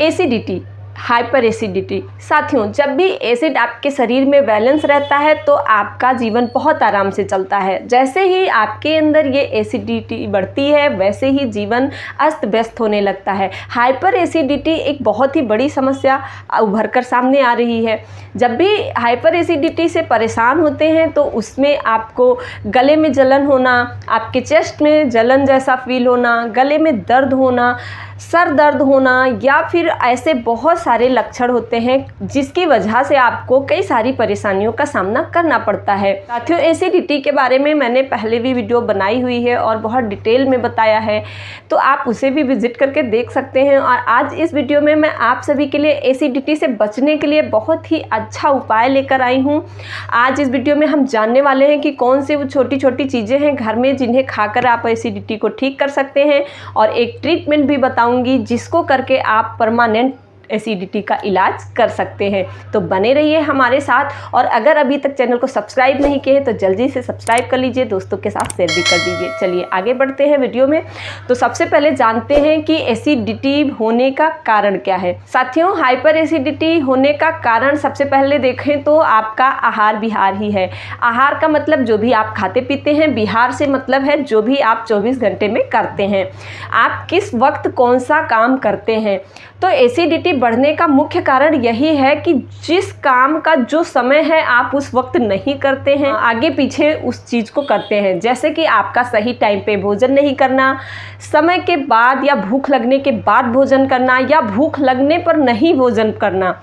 Acidity, hyper acidity. साथियों, जब भी एसिड आपके शरीर में बैलेंस रहता है तो आपका जीवन बहुत आराम से चलता है। जैसे ही आपके अंदर ये एसिडिटी बढ़ती है वैसे ही जीवन अस्त व्यस्त होने लगता है। हाइपर एसिडिटी एक बहुत ही बड़ी समस्या उभर कर सामने आ रही है। जब भी हाइपर एसिडिटी से परेशान होते हैं तो उसमें आपको गले में जलन होना, आपके चेस्ट में जलन जैसा फील होना, गले में दर्द होना, सर दर्द होना या फिर ऐसे बहुत सारे लक्षण होते हैं जिसकी वजह से आपको कई सारी परेशानियों का सामना करना पड़ता है। साथियों, एसिडिटी के बारे में मैंने पहले भी वीडियो बनाई हुई है और बहुत डिटेल में बताया है, तो आप उसे भी विजिट करके देख सकते हैं। और आज इस वीडियो में मैं आप सभी के लिए एसिडिटी से बचने के लिए बहुत ही अच्छा उपाय लेकर आई हूँ। आज इस वीडियो में हम जानने वाले हैं कि कौन सी वो छोटी छोटी चीज़ें हैं घर में जिन्हें खाकर आप एसिडिटी को ठीक कर सकते हैं, और एक ट्रीटमेंट भी बताऊँगी जिसको करके आप परमानेंट एसिडिटी का इलाज कर सकते हैं। तो बने रहिए हमारे साथ, और अगर अभी तक चैनल को सब्सक्राइब नहीं किए तो जल्दी से सब्सक्राइब कर लीजिए, दोस्तों के साथ शेयर भी कर दीजिए। चलिए आगे बढ़ते हैं वीडियो में। तो सबसे पहले जानते हैं कि एसिडिटी होने का कारण क्या है। साथियों, हाइपर एसिडिटी होने का कारण सबसे पहले देखें तो आपका आहार विहार ही है। आहार का मतलब जो भी आप खाते पीते हैं, विहार से मतलब है जो भी आप 24 घंटे में करते हैं, आप किस वक्त कौन सा काम करते हैं। तो एसिडिटी बढ़ने का मुख्य कारण यही है कि जिस काम का जो समय है आप उस वक्त नहीं करते हैं, आगे पीछे उस चीज़ को करते हैं। जैसे कि आपका सही टाइम पे भोजन नहीं करना, समय के बाद या भूख लगने के बाद भोजन करना, या भूख लगने पर नहीं भोजन करना,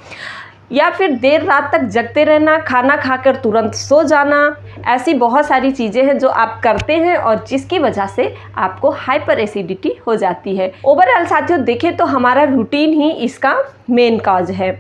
या फिर देर रात तक जगते रहना, खाना खाकर तुरंत सो जाना। ऐसी बहुत सारी चीज़ें हैं जो आप करते हैं और जिसकी वजह से आपको हाइपर एसिडिटी हो जाती है। ओवरऑल साथियों देखें तो हमारा रूटीन ही इसका मेन कॉज है।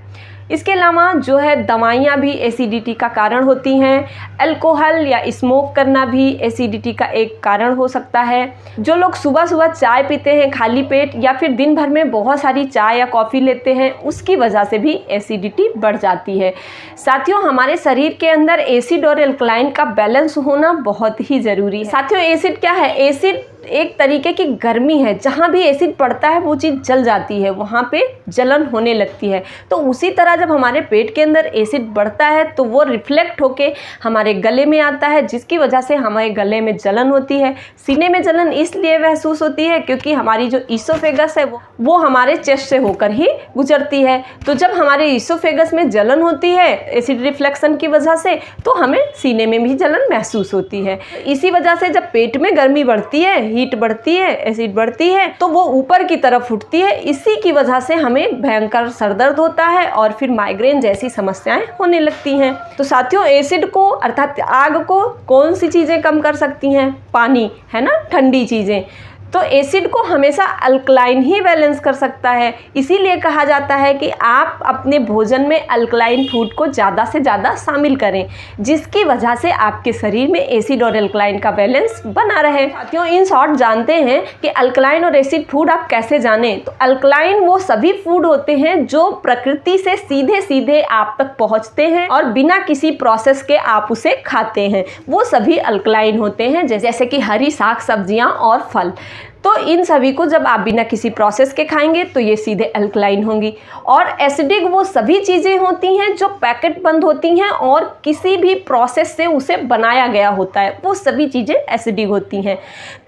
इसके अलावा जो है दवाइयाँ भी एसिडिटी का कारण होती हैं। अल्कोहल या स्मोक करना भी एसिडिटी का एक कारण हो सकता है। जो लोग सुबह सुबह चाय पीते हैं खाली पेट, या फिर दिन भर में बहुत सारी चाय या कॉफ़ी लेते हैं, उसकी वजह से भी एसिडिटी बढ़ जाती है। साथियों, हमारे शरीर के अंदर एसिड और एल्कलाइन का बैलेंस होना बहुत ही ज़रूरी है। साथियों, एसिड क्या है? एसिड एक तरीके की गर्मी है। जहाँ भी एसिड पड़ता है वो चीज़ जल जाती है, वहाँ पे जलन होने लगती है। तो उसी तरह जब हमारे पेट के अंदर एसिड बढ़ता है तो वो रिफ्लेक्ट होके हमारे गले में आता है, जिसकी वजह से हमारे गले में जलन होती है। सीने में जलन इसलिए महसूस होती है क्योंकि हमारी जो ईसोफेगस है वो हमारे चेस्ट से होकर ही गुजरती है। तो जब हमारे ईसोफेगस में जलन होती है एसिड रिफ्लेक्शन की वजह से, तो हमें सीने में भी जलन महसूस होती है। इसी वजह से जब पेट में गर्मी बढ़ती है, हीट बढ़ती है, एसिड बढ़ती है, तो वो ऊपर की तरफ उठती है। इसी की वजह से हमें भयंकर सरदर्द होता है और फिर माइग्रेन जैसी समस्याएं होने लगती हैं। तो साथियों, एसिड को अर्थात आग को कौन सी चीज़ें कम कर सकती हैं? पानी, है ना, ठंडी चीज़ें। तो एसिड को हमेशा अल्कलाइन ही बैलेंस कर सकता है। इसीलिए कहा जाता है कि आप अपने भोजन में अल्कलाइन फूड को ज़्यादा से ज़्यादा शामिल करें, जिसकी वजह से आपके शरीर में एसिड और अल्कलाइन का बैलेंस बना रहे। साथियों, इन शॉर्ट जानते हैं कि अल्कलाइन और एसिड फूड आप कैसे जानें। तो अल्कलाइन वो सभी फूड होते हैं जो प्रकृति से सीधे सीधे आप तक पहुँचते हैं और बिना किसी प्रोसेस के आप उसे खाते हैं, वो सभी अल्कलाइन होते हैं। जैसे कि हरी साग सब्जियाँ और फल, तो इन सभी को जब आप बिना किसी प्रोसेस के खाएंगे तो ये सीधे अल्कलाइन होंगी। और एसिडिक वो सभी चीज़ें होती हैं जो पैकेट बंद होती हैं और किसी भी प्रोसेस से उसे बनाया गया होता है, वो सभी चीज़ें एसिडिक होती हैं।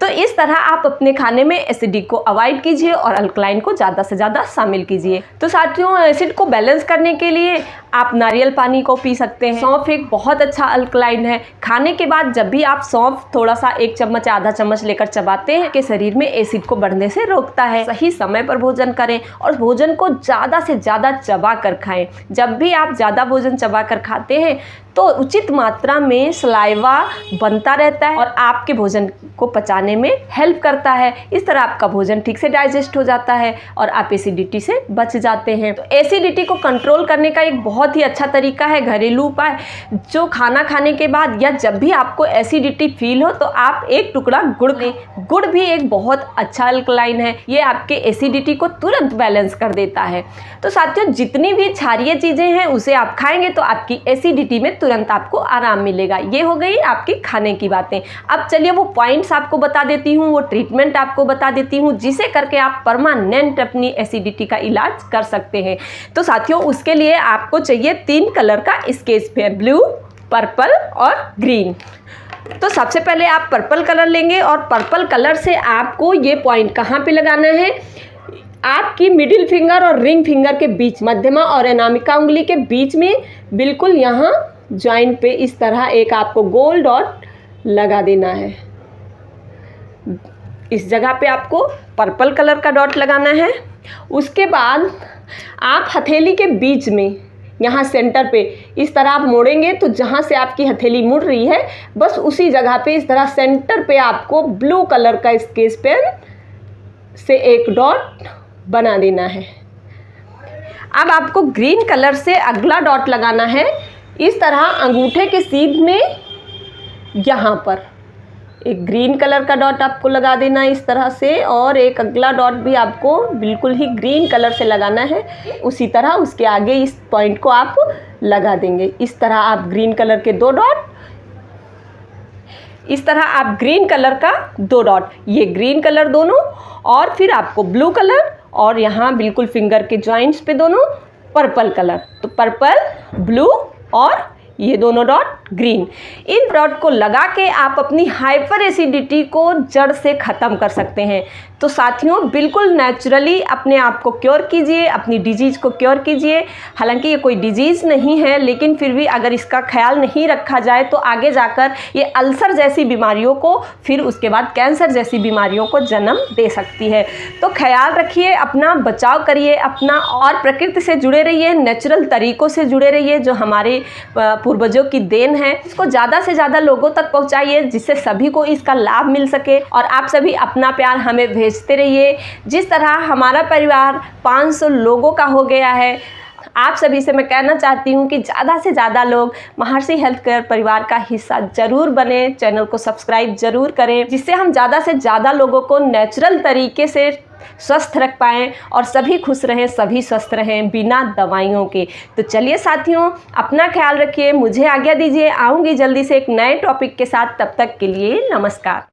तो इस तरह आप अपने खाने में एसिडिक को अवॉइड कीजिए और अल्कलाइन को ज़्यादा से ज़्यादा शामिल कीजिए। तो साथियों, एसिड को बैलेंस करने के लिए आप नारियल पानी को पी सकते हैं। सौंफ एक बहुत अच्छा अल्कलाइन है। खाने के बाद जब भी आप सौंफ थोड़ा सा 1 चम्मच आधा चम्मच लेकर चबाते हैं कि शरीर में एसिड को बढ़ने से रोकता है। सही समय पर भोजन करें और भोजन को ज़्यादा से ज़्यादा चबा कर खाएं। जब भी आप ज़्यादा भोजन चबा कर खाते हैं तो उचित मात्रा में सलाइवा बनता रहता है और आपके भोजन को पचाने में हेल्प करता है। इस तरह आपका भोजन ठीक से डाइजेस्ट हो जाता है और आप एसिडिटी से बच जाते हैं। तो एसिडिटी को कंट्रोल करने का एक बहुत ही अच्छा तरीका है घरेलू उपाय, जो खाना खाने के बाद या जब भी आपको एसिडिटी फील हो तो आप 1 टुकड़ा गुड़ लें। गुड़ भी एक बहुत बहुत अच्छा अल्कलाइन है, ये आपके एसिडिटी को तुरंत बैलेंस कर देता है। तो साथियों, जितनी भी क्षारीय चीज़ें हैं उसे आप खाएंगे तो आपकी एसिडिटी में तुरंत आपको आराम मिलेगा। ये हो गई आपकी खाने की बातें। अब चलिए वो पॉइंट्स आपको बता देती हूँ, वो ट्रीटमेंट आपको बता देती हूँ जिसे करके आप परमानेंट अपनी एसिडिटी का इलाज कर सकते हैं। तो साथियों, उसके लिए आपको चाहिए 3 कलर का स्केच पेन, ब्लू, पर्पल और ग्रीन। तो सबसे पहले आप पर्पल कलर लेंगे और पर्पल कलर से आपको ये पॉइंट कहाँ पे लगाना है, आपकी मिडिल फिंगर और रिंग फिंगर के बीच, मध्यमा और अनामिका उंगली के बीच में, बिल्कुल यहाँ जॉइंट पे इस तरह एक आपको गोल डॉट लगा देना है। इस जगह पे आपको पर्पल कलर का डॉट लगाना है। उसके बाद आप हथेली के बीच में यहाँ सेंटर पे इस तरह आप मोड़ेंगे तो जहाँ से आपकी हथेली मुड़ रही है बस उसी जगह पे इस तरह सेंटर पे आपको ब्लू कलर का स्केच पेन से एक डॉट बना देना है। अब आपको ग्रीन कलर से अगला डॉट लगाना है। इस तरह अंगूठे के सीध में यहाँ पर एक ग्रीन कलर का डॉट आपको लगा देना है इस तरह से, और एक अगला डॉट भी आपको बिल्कुल ही ग्रीन कलर से लगाना है। उसी तरह उसके आगे इस पॉइंट को आप लगा देंगे। इस तरह आप ग्रीन कलर के 2 डॉट, इस तरह आप ग्रीन कलर का 2 डॉट, ये ग्रीन कलर दोनों, और फिर आपको ब्लू कलर, और यहाँ बिल्कुल फिंगर के जॉइंट्स पे दोनों पर्पल कलर। तो पर्पल, ब्लू और ये दोनों डॉट ग्रीन। इन डॉट को लगा के आप अपनी हाइपर एसिडिटी को जड़ से ख़त्म कर सकते हैं। तो साथियों, बिल्कुल नेचुरली अपने आप को क्योर कीजिए, अपनी डिजीज़ को क्योर कीजिए। हालांकि ये कोई डिजीज़ नहीं है, लेकिन फिर भी अगर इसका ख्याल नहीं रखा जाए तो आगे जाकर ये अल्सर जैसी बीमारियों को, फिर उसके बाद कैंसर जैसी बीमारियों को जन्म दे सकती है। तो ख्याल रखिए, अपना बचाव करिए अपना, और प्रकृति से जुड़े रहिए, नेचुरल तरीक़ों से जुड़े रहिए जो हमारे पूर्वजों की देन है। इसको ज़्यादा से ज़्यादा लोगों तक पहुँचाइए जिससे सभी को इसका लाभ मिल सके, और आप सभी अपना प्यार हमें भेजते रहिए। जिस तरह हमारा परिवार 500 लोगों का हो गया है, आप सभी से मैं कहना चाहती हूँ कि ज़्यादा से ज़्यादा लोग महर्षि हेल्थ केयर परिवार का हिस्सा ज़रूर बने, चैनल को सब्सक्राइब ज़रूर करें, जिससे हम ज़्यादा से ज़्यादा लोगों को नेचुरल तरीके से स्वस्थ रख पाएँ और सभी खुश रहें, सभी स्वस्थ रहें बिना दवाइयों के। तो चलिए साथियों, अपना ख्याल रखिए, मुझे आज्ञा दीजिए। आऊँगी जल्दी से एक नए टॉपिक के साथ, तब तक के लिए नमस्कार।